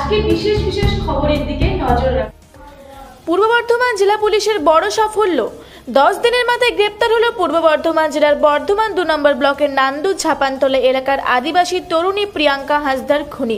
আজকে বিশেষ বিশেষ খবরের দিকে নজর রাখুন। পূর্ব বর্ধমান জেলা পুলিশের বড় সাফল্য। 10 দিনের মাথায় গ্রেপ্তার হলো পূর্ব বর্ধমান জেলার বর্ধমান 2 নম্বর ব্লকের নান্দু ছাপানতলা এলাকার আদিবাসী তরুণী প্রিয়াঙ্কা হাসদার খুনি।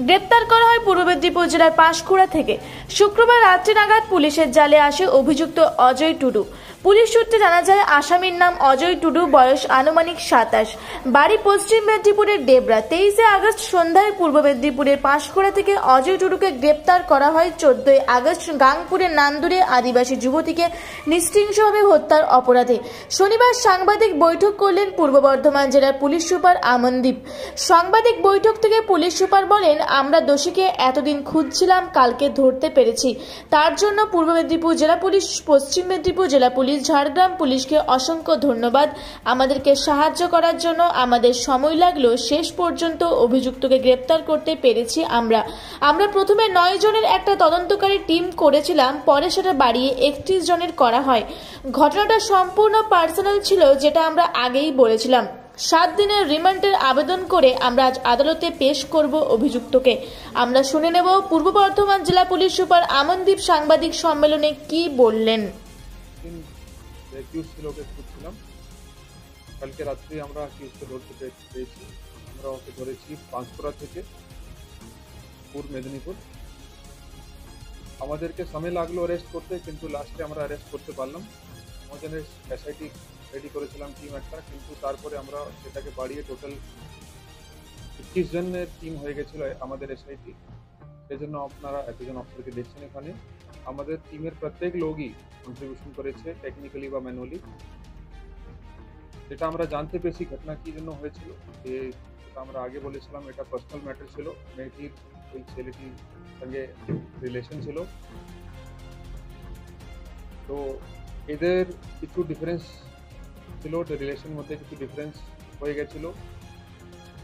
গ্রেপ্তার করা হয় পূর্ব মেদিনীপুর জেলার পাঁশকুড়া থেকে। শুক্রবার রাত্রি নাগাদ পুলিশের জালে আসে অভিযুক্ত অজয় টুডু। পুলিশ সূত্রে জানা যায় আসামির নাম অজয় টুডু, বয়স আনুমানিক 27, বাড়ি পশ্চিম মেদিনীপুরের ডেবরা। 23 আগস্ট সন্ধ্যায় পূর্ব মেদিনীপুরের পাঁশকুড়া থেকে অজয় টুডুকে গ্রেপ্তার করা হয়। 14 আগস্ট গাংপুরের নান্দুরে আদিবাসী যুবতীকে নৃশংসভাবে হত্যার অপরাধে। শনিবার সাংবাদিক বৈঠক করলেন পূর্ব বর্ধমান জেলার পুলিশ সুপার আমনদীপ। সাংবাদিক বৈঠক থেকে পুলিশ সুপার বলেন, আমরা দোষীকে এতদিন খুঁজছিলাম, কালকে ধরতে পেরেছি। তার জন্য পূর্ব মেদিনীপুর জেলা পুলিশ, পশ্চিম মেদিনীপুর জেলা পুলিশ, ঝাড়গ্রাম পুলিশকে অসংখ্য ধন্যবাদ। আমাদেরকে সাহায্য করার জন্য আমাদের সময় লাগলেও শেষ পর্যন্ত অভিযুক্তকে গ্রেপ্তার করতে পেরেছি। আমরা প্রথমে 9 জনের একটা তদন্তকারী টিম করেছিলাম, পরে সেটা বাড়িয়ে 31 জনের করা হয়। ঘটনাটা সম্পূর্ণ পার্সোনাল ছিল, যেটা আমরা আগেই বলেছিলাম। 7 দিনের রিমান্ডের আবেদন করে আমরা আজ আদালতে পেশ করব অভিযুক্তকে। আমরা শুনে নেব পূর্ব বর্ধমান জেলা পুলিশ সুপার আমনদীপ সাংবাদিক সম্মেলনে কি বললেন। কালকে রাত্রে আমরা অ্যাকিউজকে ধরতে পেরেছি। আমরা ওকে ধরেছি পাঁশকুড়া থেকে পূর্ব মেদিনীপুর। আমাদেরকে সময় লাগলো অ্যারেস্ট করতে, কিন্তু লাস্টে আমরা অ্যারেস্ট করতে পারলাম। আমাদের এসআইটি রেডি করেছিলাম টিম একটা, কিন্তু তারপরে আমরা সেটাকে বাড়িয়ে টোটাল 21 জনের টিম হয়ে গেছিল আমাদের এসআইটি। সেই জন্য আপনারা এতজন অফিসারকে দেখছেন এখানে। আমাদের টিমের প্রত্যেক লোকই কন্ট্রিবিউশন করেছে, টেকনিক্যালি বা ম্যানুয়ালি। যেটা আমরা জানতে পেরেছি ঘটনা কি জন্য হয়েছিল, যে আমরা আগে বলেছিলাম এটা পার্সোনাল ম্যাটার ছিল। মেয়েটির ওই ছেলেটির সঙ্গে রিলেশন ছিল, তো এদের কিছু ডিফারেন্স ছিল, রিলেশনের মধ্যে কিছু ডিফারেন্স হয়ে গেছিল।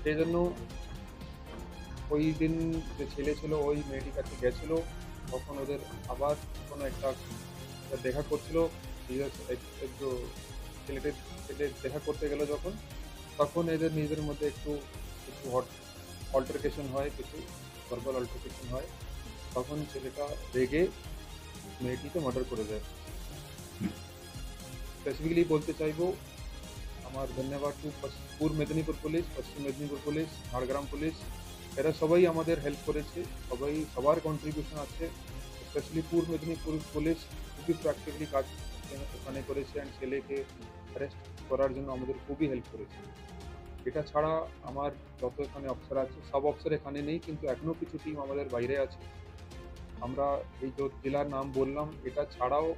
সেই জন্য ওই দিন যে ছেলে ছিল ওই মেয়েটির কাছে গেছিল, তখন ওদের আবার কোনো একটা দেখা করছিল। ছেলে দেখা করতে গেল যখন, তখন এদের নিজেদের মধ্যে একটু অল্টারকেশন হয়, কিছু ভার্বাল অল্টারকেশন হয়। তখন ছেলেটা রেগে মেয়েটিকে মার্ডার করে দেয়। স্পেসিফিকলি বলতে চাইবো আমার ধন্যবাদ টু পূর্ব মেদিনীপুর পুলিশ, পশ্চিম মেদিনীপুর পুলিশ, ঝাড়গ্রাম পুলিশ। এরা সবাই আমাদের হেল্প করেছে, সবার কন্ট্রিবিউশন আছে। স্পেশালি পূর্ব মেদিনীপুর পুলিশ খুবই প্র্যাকটিক্যালি কাজ এখানে করেছে, অ্যান্ড ছেলেকে অ্যারেস্ট করার জন্য আমাদের খুবই হেল্প করেছে। এটা ছাড়া আমার যত এখানে অফিসার আছে, সব অফিসার এখানে নেই, কিন্তু এখনও কিছু টিম আমাদের বাইরে আছে। আমরা এই যে জেলার নাম বললাম, এটা ছাড়াও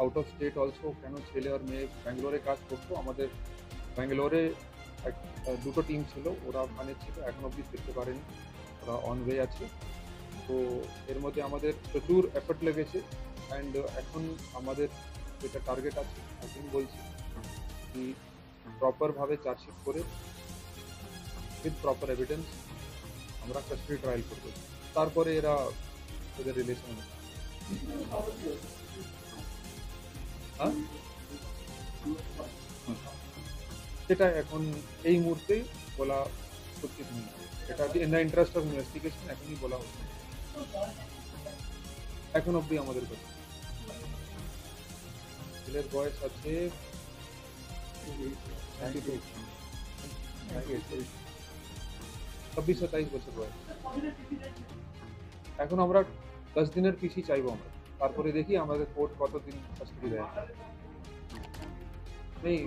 আউট অফ স্টেট অলসো, কেন ছেলে আর মেয়ে ব্যাঙ্গালোরে কাজ করতো। আমাদের ব্যাঙ্গালোরে দুটো টিম ছিল, ওরা ওখানে ছিল, এখন অবধি ফিরতে পারেনি, ওরা অন ওয়ে আছে। তো এর মধ্যে আমাদের প্রচুর এফর্ট লেগেছে। অ্যান্ড এখন আমাদের যেটা টার্গেট আছে, এখন বলছি কি প্রপারভাবে চার্জশিট করে উইথ প্রপার এভিডেন্স আমরা কাস্টডি ট্রায়াল করবো। তারপরে এরা ওদের রিলেশন সেটা এখন এই মুহূর্তেই বলা উচিত নেই। এটা in the interest of investigation এখনই বলা হচ্ছে, এখন অবধি আমাদের কাছে ছেলের বয়স আছে 26-27 বছর বয়স। এখন আমরা 10 দিনের পিসি চাইবো আমরা, তারপরে দেখি আমাদের কোর্ট কতদিন কাস্টডি দেয়। নেই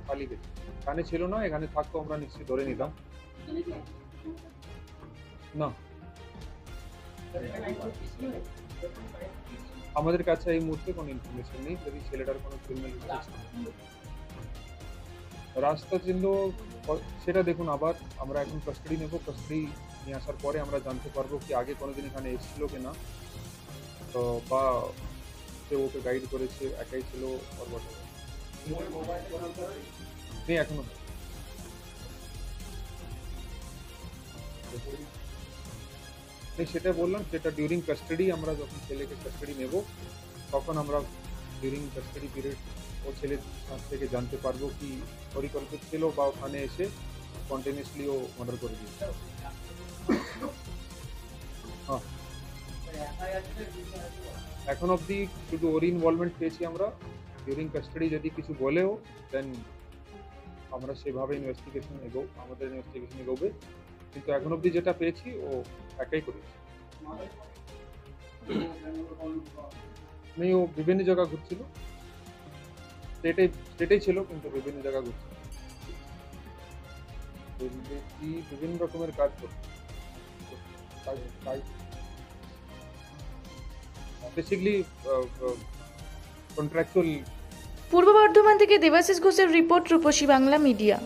খালি গেছে, এখানে ছিল না, এখানে থাকতো আমরা নিশ্চয়ই ধরে নিতাম না। আমাদের কাছে এই মুহূর্তে কোনো ইনফরমেশন নেই। যদি ছেলেটার কোনো ক্রিমিনাল রাস্তা ছিল সেটা দেখুন, আবার আমরা এখন কাস্টডি নেব। কাস্টডি নিয়ে আসার পরে আমরা জানতে পারবো কি আগে কোনোদিন এখানে এসেছিল কি না, তো বা সে ওকে গাইড করেছে, একাই ছিল নেই এখনো। সেটা বললাম, সেটা ডিউরিং কাস্টাডি, আমরা যখন ছেলেকে কাস্টাডি নেব তখন আমরা ডিউরিং কাস্টাডি পিরিয়ড ও ছেলের কাছ থেকে জানতে পারবো কি পরিকল্পিত ছিল বা ওখানে এসে কন্টিনিউসলি ও মার্ডার করে দিয়েছে। এখন অবধি শুধু ওর ইনভলভমেন্ট পেয়েছি আমরা। ডিউরিং কাস্টাডি যদি কিছু বলেও দেন আমরা সেভাবে আমাদের ইনভেস্টিগেশন এগোবে, কিন্তু এখন অবধি যেটা পেয়েছি ও একাই করেছে। ও বিভিন্ন জায়গা ঘুরছিল, স্টেটেই ছিল কিন্তু বিভিন্ন জায়গা ঘুরছিল, বিভিন্ন রকমের কাজ করতো। Basically contractual. পূর্ব বর্ধমান থেকে দেবাশিস ঘোষের রিপোর্ট, রূপসী বাংলা মিডিয়া।